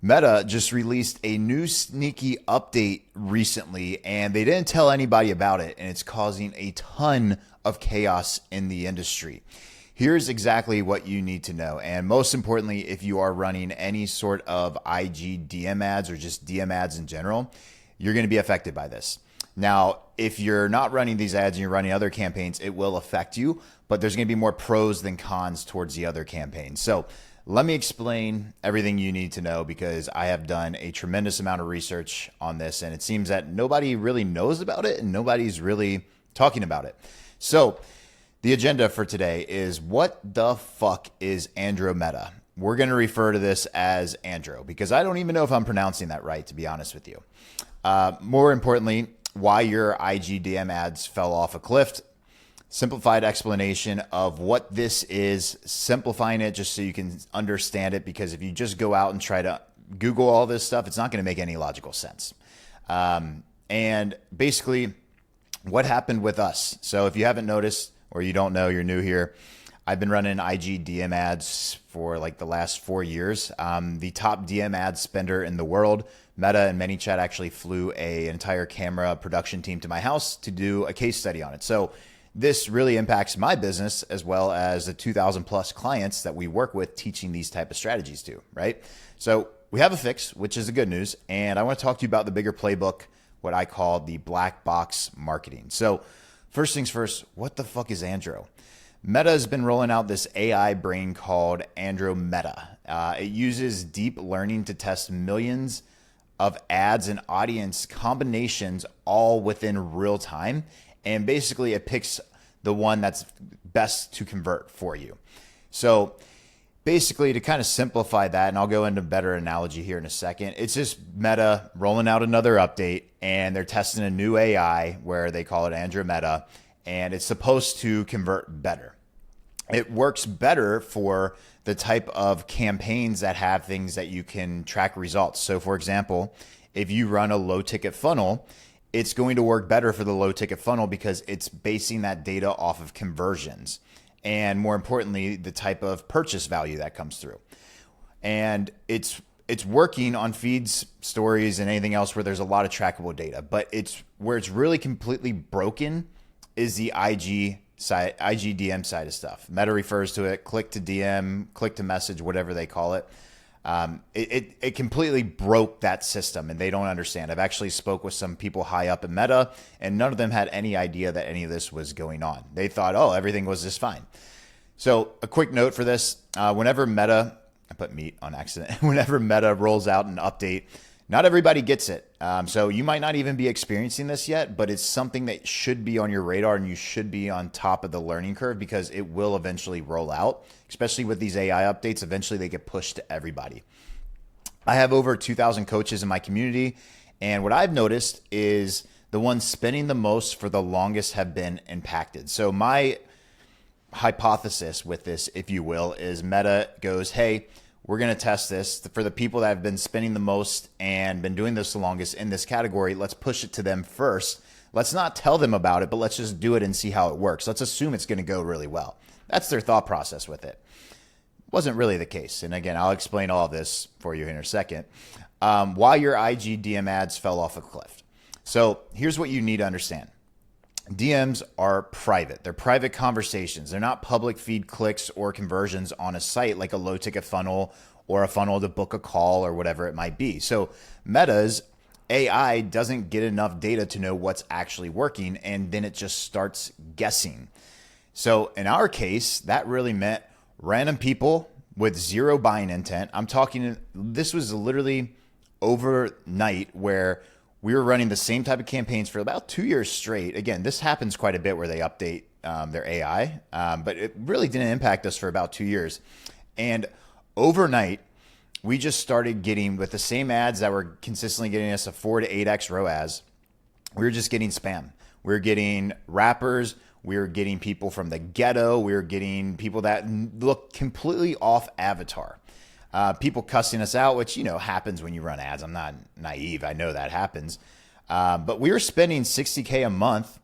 Meta just released a new sneaky update recently, and they didn't tell anybody about it, and it's causing a ton of chaos in the industry. Here's exactly what you need to know. And most importantly, if you are running any sort of IG DM ads or just DM ads in general, you're going to be affected by this. Now, if you're not running these ads and you're running other campaigns, it will affect you, but there's going to be more pros than cons towards the other campaigns. So let me explain everything you need to know, because I have done a tremendous amount of research on this, and it seems that nobody really knows about it and nobody's really talking about it. So the agenda for today is, what the fuck is Andromeda? We're going to refer to this as Andro, because I don't even know if I'm pronouncing that right, to be honest with you. More importantly, why your IGDM ads fell off a cliff. Simplified explanation of what this is, simplifying it just so you can understand it, because if you just go out and try to Google all this stuff, it's not going to make any logical sense. And basically what happened with us. So if you haven't noticed, or you don't know, you're new here, I've been running IG DM ads for like the last 4 years. The top DM ad spender in the world. Meta and ManyChat actually flew an entire camera production team to my house to do a case study on it. So this really impacts my business, as well as the 2,000 plus clients that we work with teaching these type of strategies to, right? So we have a fix, which is the good news. And I want to talk to you about the bigger playbook, what I call the black box marketing. So first things first, what the fuck is Andro? Meta has been rolling out this AI brain called Andromeda. It uses deep learning to test millions of ads and audience combinations all within real time. And basically it picks the one that's best to convert for you. So basically, to kind of simplify that, and I'll go into a better analogy here in a second, it's just Meta rolling out another update, and they're testing a new AI where they call it Andromeda, and it's supposed to convert better. It works better for the type of campaigns that have things that you can track results. So for example, if you run a low ticket funnel, it's going to work better for the low ticket funnel because it's basing that data off of conversions, and more importantly, the type of purchase value that comes through. And it's working on feeds, stories, and anything else where there's a lot of trackable data. But it's where it's really completely broken is the IGDM side of stuff. Meta refers to it, click to DM, click to message, whatever they call it. It completely broke that system, and they don't understand. I've actually spoke with some people high up in Meta, and none of them had any idea that any of this was going on. They thought, oh, everything was just fine. So a quick note for this, whenever Meta, I put meat on accident, whenever Meta rolls out an update, not everybody gets it. So you might not even be experiencing this yet, but it's something that should be on your radar, and you should be on top of the learning curve, because it will eventually roll out, especially with these AI updates. Eventually they get pushed to everybody. I have over 2,000 coaches in my community, and what I've noticed is the ones spending the most for the longest have been impacted. So my hypothesis with this, if you will, is Meta goes, hey, we're going to test this for the people that have been spending the most and been doing this the longest in this category. Let's push it to them first. Let's not tell them about it, but let's just do it and see how it works. Let's assume it's going to go really well. That's their thought process with it. Wasn't really the case. And again, I'll explain all of this for you in a second. Why your IGDM ads fell off a cliff. So here's what you need to understand. DMs are private. They're private conversations. They're not public feed clicks or conversions on a site like a low ticket funnel or a funnel to book a call or whatever it might be. So Meta's AI doesn't get enough data to know what's actually working, and then it just starts guessing. So in our case, that really meant random people with zero buying intent. I'm talking, this was literally overnight where we were running the same type of campaigns for about 2 years straight. Again, this happens quite a bit where they update their AI, but it really didn't impact us for about 2 years. And overnight, we just started getting, with the same ads that were consistently getting us a 4 to 8x ROAS, we were just getting spam. We were getting rappers. We were getting people from the ghetto. We were getting people that look completely off avatar. People cussing us out, which, you know, happens when you run ads. I'm not naive. I know that happens. But we were spending $60K a month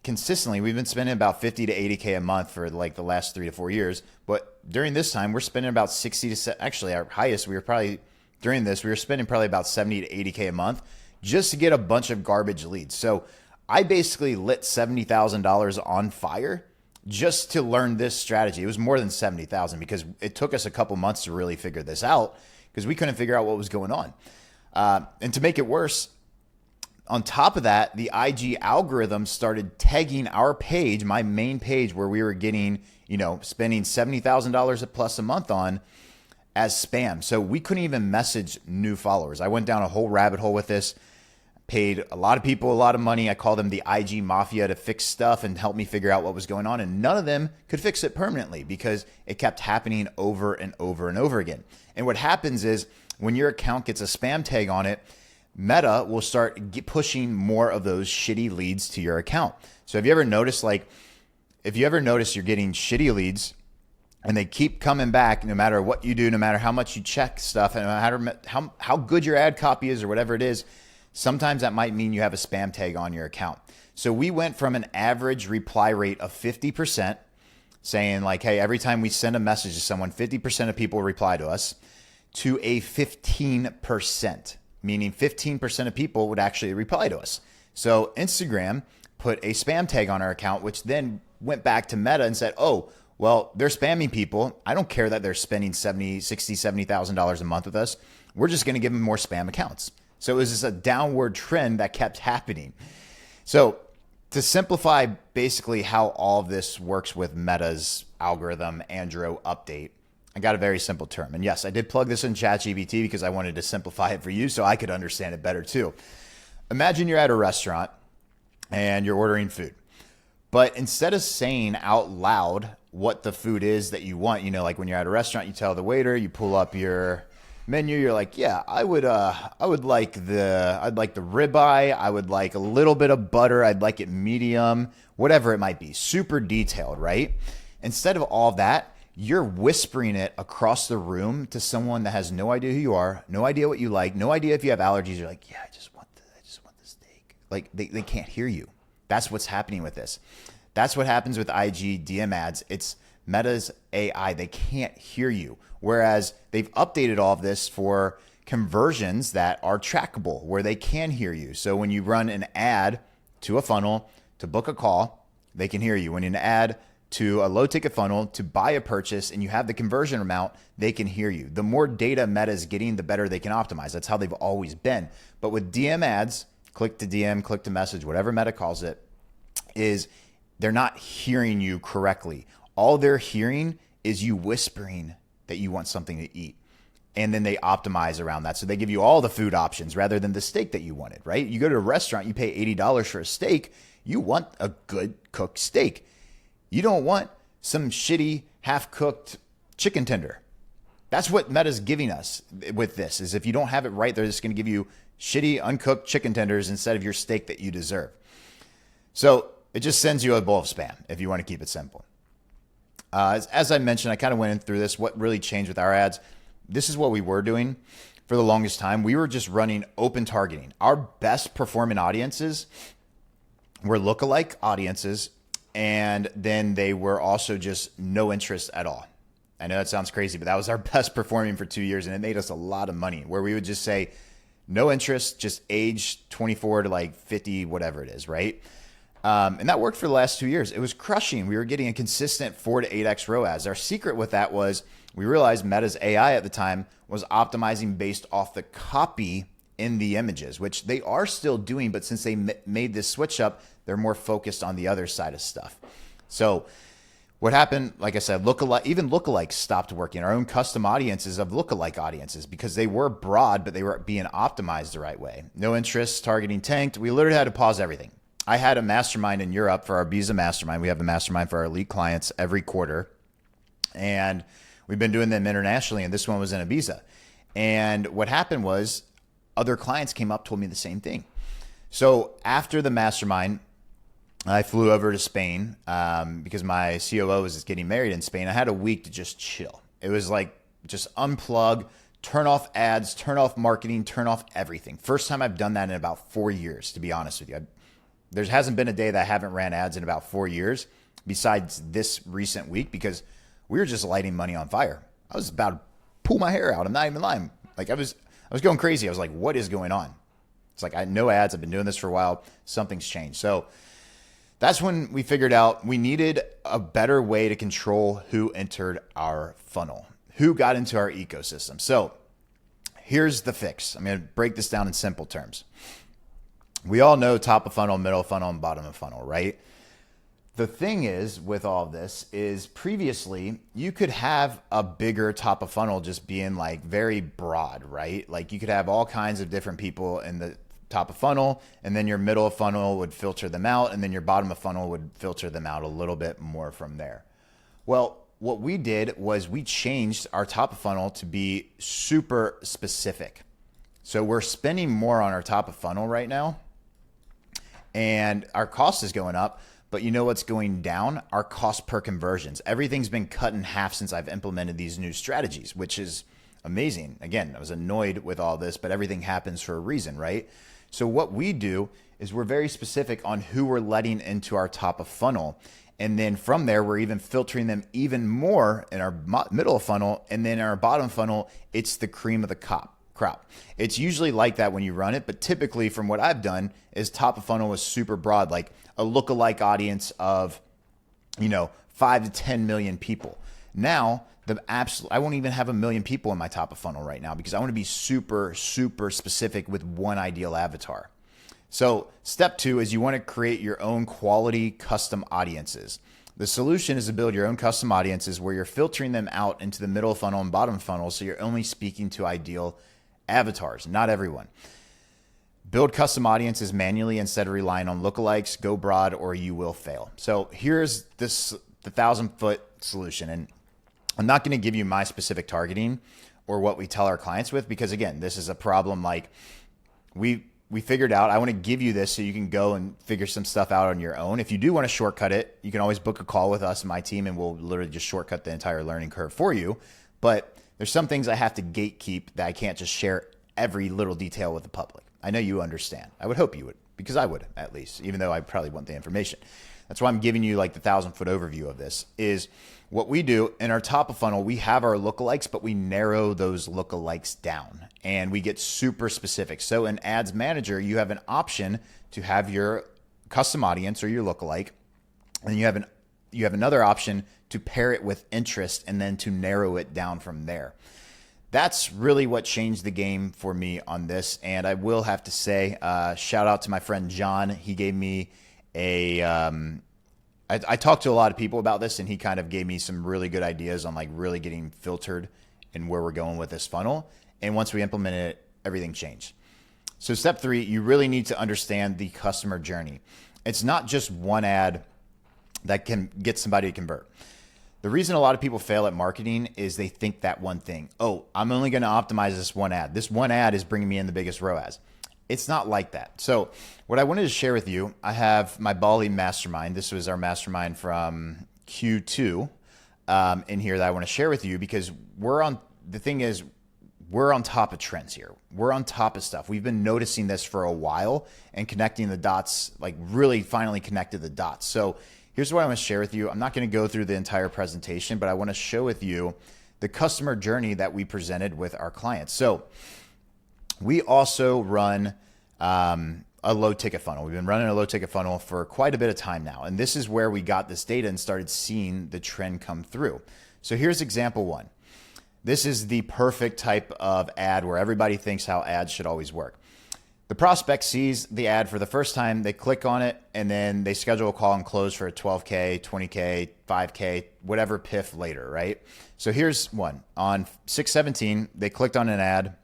consistently. We've been spending about $50 to $80K a month for like the last 3 to 4 years. But during this time, we're spending about 60 to, actually our highest, we were probably during this, we were spending probably about 70 to 80K a month just to get a bunch of garbage leads. So I basically lit $70,000 on fire just to learn this strategy. It was more than 70,000 because it took us a couple months to really figure this out because we couldn't figure out what was going on. And to make it worse, on top of that, the IG algorithm started tagging our page, my main page where we were getting, spending $70,000 plus a month on, as spam. So we couldn't even message new followers. I went down a whole rabbit hole with this, paid a lot of people a lot of money. I call them the IG mafia to fix stuff and help me figure out what was going on. And none of them could fix it permanently because it kept happening over and over and over again. And what happens is when your account gets a spam tag on it, Meta will start pushing more of those shitty leads to your account. So have you ever noticed, if you ever notice you're getting shitty leads and they keep coming back no matter what you do, no matter how much you check stuff, and no matter how good your ad copy is or whatever it is, sometimes that might mean you have a spam tag on your account. So we went from an average reply rate of 50%, saying hey, every time we send a message to someone, 50% of people reply to us, to a 15%. Meaning 15% of people would actually reply to us. So Instagram put a spam tag on our account, which then went back to Meta and said, oh, well, they're spamming people. I don't care that they're spending $70,000 a month with us. We're just going to give them more spam accounts. So it was just a downward trend that kept happening. So to simplify basically how all of this works with Meta's algorithm Andro update, I got a very simple term. And yes, I did plug this in ChatGPT because I wanted to simplify it for you so I could understand it better too. Imagine you're at a restaurant and you're ordering food. But instead of saying out loud what the food is that you want, like when you're at a restaurant, you tell the waiter, you pull up your menu, you're like, yeah, I'd like the ribeye, I would like a little bit of butter, I'd like it medium, whatever it might be, super detailed, right? Instead of all that, you're whispering it across the room to someone that has no idea who you are, no idea what you like, no idea if you have allergies. You're like, yeah, I just want the steak. They can't hear you. That's what's happening with this. That's what happens with IG DM ads. It's Meta's AI. They can't hear you. Whereas they've updated all of this for conversions that are trackable, where they can hear you. So when you run an ad to a funnel to book a call, they can hear you. When you add to a low ticket funnel to buy a purchase and you have the conversion amount, they can hear you. The more data Meta is getting, the better they can optimize. That's how they've always been. But with DM ads, click to DM, click to message, whatever Meta calls it, is they're not hearing you correctly. All they're hearing is you whispering that you want something to eat. And then they optimize around that. So they give you all the food options rather than the steak that you wanted, right? You go to a restaurant, you pay $80 for a steak. You want a good cooked steak. You don't want some shitty half-cooked chicken tender. That's what Meta's giving us with this, is if you don't have it right, they're just going to give you shitty uncooked chicken tenders instead of your steak that you deserve. So it just sends you a bowl of spam if you want to keep it simple. As I mentioned, I kind of went through this, what really changed with our ads. This is what we were doing for the longest time. We were just running open targeting. Our best performing audiences were lookalike audiences, and then they were also just no interest at all. I know that sounds crazy, but that was our best performing for 2 years, and it made us a lot of money, where we would just say no interest, just age 24 to 50, whatever it is, right? And that worked for the last 2 years. It was crushing. We were getting a consistent 4 to 8x ROAS. Our secret with that was we realized Meta's AI at the time was optimizing based off the copy in the images, which they are still doing, but since they made this switch up, they're more focused on the other side of stuff. So what happened, like I said, even lookalikes stopped working. Our own custom audiences of lookalike audiences, because they were broad, but they were being optimized the right way. No interest, targeting tanked. We literally had to pause everything. I had a mastermind in Europe for our Visa mastermind. We have a mastermind for our elite clients every quarter. And we've been doing them internationally, and this one was in Ibiza. And what happened was other clients came up, told me the same thing. So after the mastermind, I flew over to Spain because my COO was just getting married in Spain. I had a week to just chill. It was like just unplug, turn off ads, turn off marketing, turn off everything. First time I've done that in about 4 years, to be honest with you. There hasn't been a day that I haven't ran ads in about 4 years besides this recent week, because we were just lighting money on fire. I was about to pull my hair out. I'm not even lying. I was going crazy. I was like, what is going on? It's like, I know ads. I've been doing this for a while. Something's changed. So that's when we figured out we needed a better way to control who entered our funnel, who got into our ecosystem. So here's the fix. I'm going to break this down in simple terms. We all know top of funnel, middle of funnel, and bottom of funnel, right? The thing is with all of this is previously you could have a bigger top of funnel just being like very broad, right? Like you could have all kinds of different people in the top of funnel, and then your middle of funnel would filter them out, and then your bottom of funnel would filter them out a little bit more from there. Well, what we did was we changed our top of funnel to be super specific. So we're spending more on our top of funnel right now, and our cost is going up. But you know what's going down? Our cost per conversions. Everything's been cut in half since I've implemented these new strategies, which is amazing. Again, I was annoyed with all this, but everything happens for a reason, right? So what we do is we're very specific on who we're letting into our top of funnel. And then from there, we're even filtering them even more in our middle of funnel. And then in our bottom funnel, it's the cream of the crop. It's usually like that when you run it, but typically from what I've done is top of funnel is super broad, like a lookalike audience of, 5 to 10 million people. Now, I won't even have 1 million people in my top of funnel right now because I want to be super, super specific with one ideal avatar. So step 2 is you want to create your own quality custom audiences. The solution is to build your own custom audiences where you're filtering them out into the middle funnel and bottom funnel. So you're only speaking to ideal avatars, not everyone. Build custom audiences manually instead of relying on lookalikes. Go broad or you will fail. So here's the 1,000-foot solution. And I'm not going to give you my specific targeting or what we tell our clients with, because again, this is a problem like we figured out. I want to give you this so you can go and figure some stuff out on your own. If you do want to shortcut it, you can always book a call with us and my team, and we'll literally just shortcut the entire learning curve for you. But there's some things I have to gatekeep that I can't just share every little detail with the public. I know you understand. I would hope you would, because I would at least, even though I probably want the information. That's why I'm giving you like the 1,000-foot overview of this. Is what we do in our top of funnel, we have our lookalikes, but we narrow those lookalikes down and we get super specific. So in Ads Manager, you have an option to have your custom audience or your lookalike, and you have another option to pair it with interest and then to narrow it down from there. That's really what changed the game for me on this. And I will have to say, shout out to my friend John. He gave me I talked to a lot of people about this, and he kind of gave me some really good ideas on like really getting filtered and where we're going with this funnel. And once we implemented it, everything changed. So step 3, you really need to understand the customer journey. It's not just one ad that can get somebody to convert. The reason a lot of people fail at marketing is they think that one thing. Oh, I'm only going to optimize this one ad. This one ad is bringing me in the biggest ROAS. It's not like that. So what I wanted to share with you, I have my Bali mastermind. This was our mastermind from Q2 in here that I want to share with you, because we're on top of trends here. We're on top of stuff. We've been noticing this for a while and connecting the dots, like really finally connected the dots. So here's what I want to share with you. I'm not going to go through the entire presentation, but I want to show with you the customer journey that we presented with our clients. So we also run a low ticket funnel. We've been running a low ticket funnel for quite a bit of time now. And this is where we got this data and started seeing the trend come through. So here's example 1. This is the perfect type of ad where everybody thinks how ads should always work. The prospect sees the ad for the first time, they click on it, and then they schedule a call and close for a 12K, 20K, 5K, whatever PIF later, right? So here's one. On 6/17, they clicked on an ad.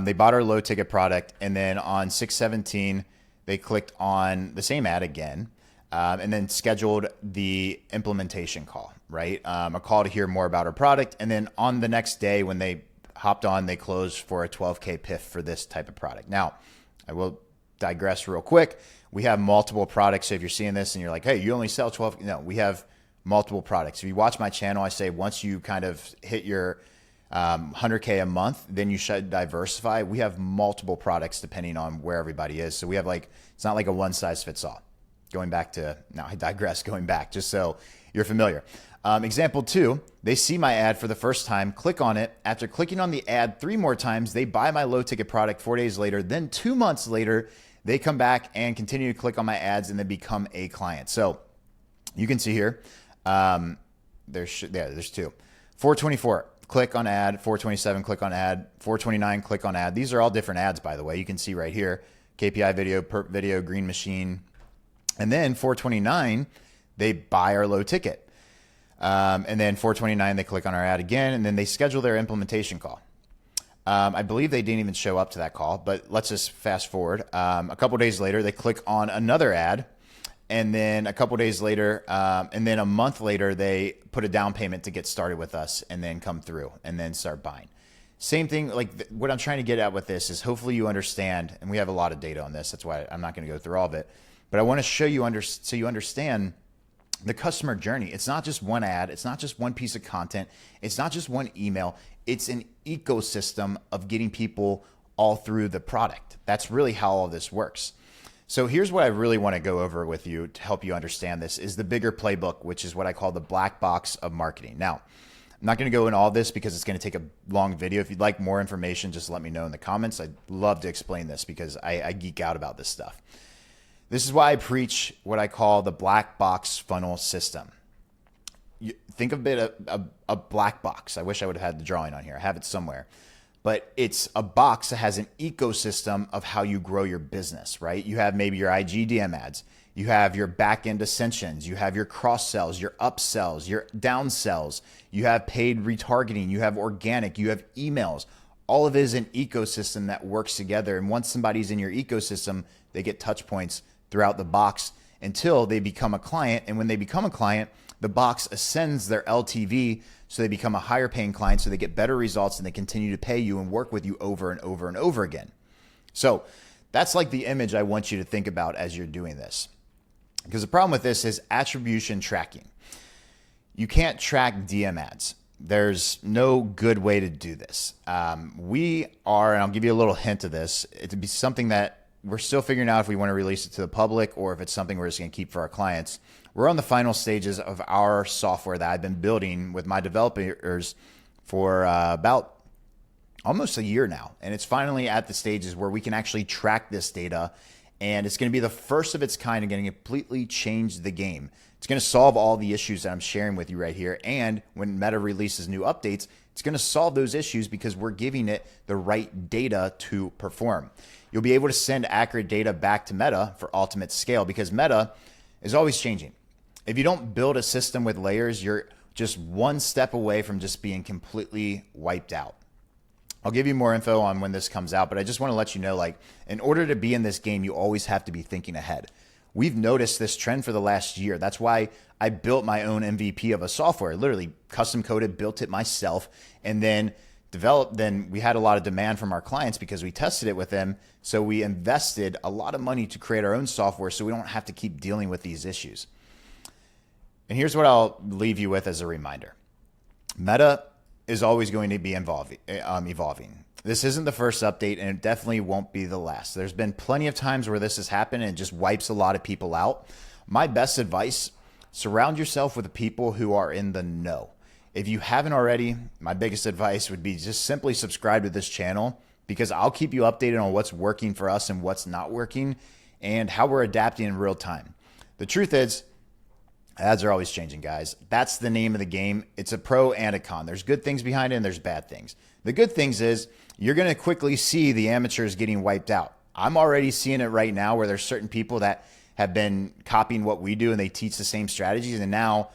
They bought our low ticket product, and then on 6/17, they clicked on the same ad again, and then scheduled the implementation call, right? A call to hear more about our product. And then on the next day when they hopped on, they closed for a 12K PIF for this type of product. Now, I will digress real quick. We have multiple products. So if you're seeing this and you're like, hey, you only sell 12, no, we have multiple products. If you watch my channel, I say once you kind of hit your 100K a month, then you should diversify. We have multiple products depending on where everybody is. So we have it's not like a one size fits all. going back to, now I digress, going back just so you're familiar. Example 2, they see my ad for the first time, click on it. After clicking on the ad 3 more times, they buy my low ticket product 4 days later. Then 2 months later, they come back and continue to click on my ads and then become a client. So you can see here, there's 2. 424, click on ad. 427, click on ad. 429, click on ad. These are all different ads, by the way. You can see right here, KPI video, perp video, green machine. And then 429, they buy our low ticket. And then 429, they click on our ad again, and then they schedule their implementation call. I believe they didn't even show up to that call, but let's just fast forward. A couple days later, they click on another ad. And then a couple days later, and then a month later, they put a down payment to get started with us and then come through and then start buying. Same thing, like what I'm trying to get at with this is hopefully you understand, and we have a lot of data on this. That's why I'm not going to go through all of it. But I want to show you so you understand the customer journey. It's not just one ad. It's not just one piece of content. It's not just one email. It's an ecosystem of getting people all through the product. That's really how all this works. So here's what I really want to go over with you to help you understand this is the bigger playbook, which is what I call the black box of marketing. Now, I'm not going to go into all this because it's going to take a long video. If you'd like more information, just let me know in the comments. I'd love to explain this because I geek out about this stuff. This is why I preach what I call the black box funnel system. Think of it a black box. I wish I would have had the drawing on here. I have it somewhere. But it's a box that has an ecosystem of how you grow your business, right? You have maybe your IGDM ads. You have your back-end ascensions. You have your cross-sells, your upsells, your downsells. You have paid retargeting. You have organic. You have emails. All of it is an ecosystem that works together. And once somebody's in your ecosystem, they get touch points throughout the box until they become a client. And when they become a client, the box ascends their LTV so they become a higher paying client, so they get better results and they continue to pay you and work with you over and over and over again. So that's like the image I want you to think about as you're doing this. Because the problem with this is attribution tracking. You can't track DM ads. There's no good way to do this. We are, and I'll give you a little hint of this, it'd be something that we're still figuring out if we want to release it to the public or if it's something we're just going to keep for our clients. We're on the final stages of our software that I've been building with my developers for about almost a year now. And it's finally at the stages where we can actually track this data. And it's going to be the first of its kind and going to completely change the game. It's going to solve all the issues that I'm sharing with you right here. And when Meta releases new updates, it's going to solve those issues because we're giving it the right data to perform. You'll be able to send accurate data back to Meta for ultimate scale because Meta is always changing. If you don't build a system with layers, you're just one step away from just being completely wiped out. I'll give you more info on when this comes out, but I just want to let you know, like, in order to be in this game, you always have to be thinking ahead. We've noticed this trend for the last year. That's why I built my own MVP of a software, literally custom coded, built it myself, and then developed. Then we had a lot of demand from our clients because we tested it with them. So we invested a lot of money to create our own software so we don't have to keep dealing with these issues. And here's what I'll leave you with as a reminder. Meta is always going to be evolving. This isn't the first update, and it definitely won't be the last. There's been plenty of times where this has happened and it just wipes a lot of people out. My best advice, surround yourself with people who are in the know. If you haven't already, my biggest advice would be just simply subscribe to this channel because I'll keep you updated on what's working for us and what's not working and how we're adapting in real time. The truth is, ads are always changing, guys. That's the name of the game. It's a pro and a con. There's good things behind it and there's bad things. The good things is you're going to quickly see the amateurs getting wiped out. I'm already seeing it right now where there's certain people that have been copying what we do and they teach the same strategies and now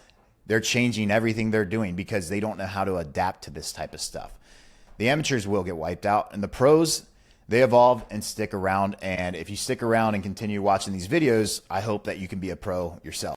they're changing everything they're doing because they don't know how to adapt to this type of stuff. The amateurs will get wiped out and the pros, they evolve and stick around. And if you stick around and continue watching these videos, I hope that you can be a pro yourself.